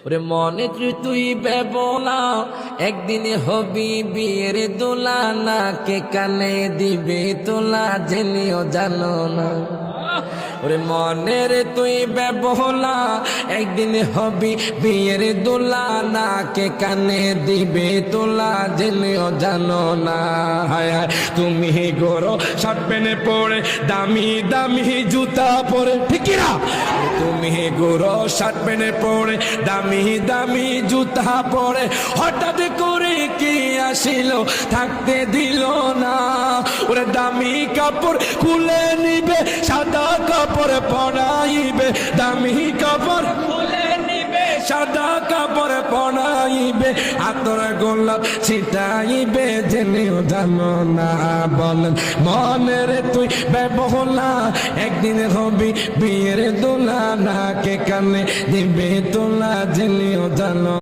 ওরে মনে তুই বেবলা একদিন হবি বিয়ের দোলা না কে কানে দিবে তোলা জেনেও জানো না। ওরে মনের তুই বেবলা একদিন হবি বিয়ের দোলা না কে কানে দিবে তোলা জেনেও জানো না। হায় হায় তুমি গরো শার্ট প্যান্ট পরে দামি দামি জুতা পরে ঠিক না, তুমি গরো শার্ট প্যান্ট পরে দামি দামি জুতা পরে হঠাৎ করে কি আসিল থাকতে দিল না। ওরে দামি কাপড় খুলে নিবে সাদা কাপড় পরাইবে, দামি কাপড় খুলে নিবে সাদা কাপড় পরাইবে, আতর গোলাপ ছিটাইবে জেনেও জানো না। বলেন মনের তুই বেবলা একদিন হবি বিয়ের দোলা না কে কানে দিবে তোলা জেনেও জানো।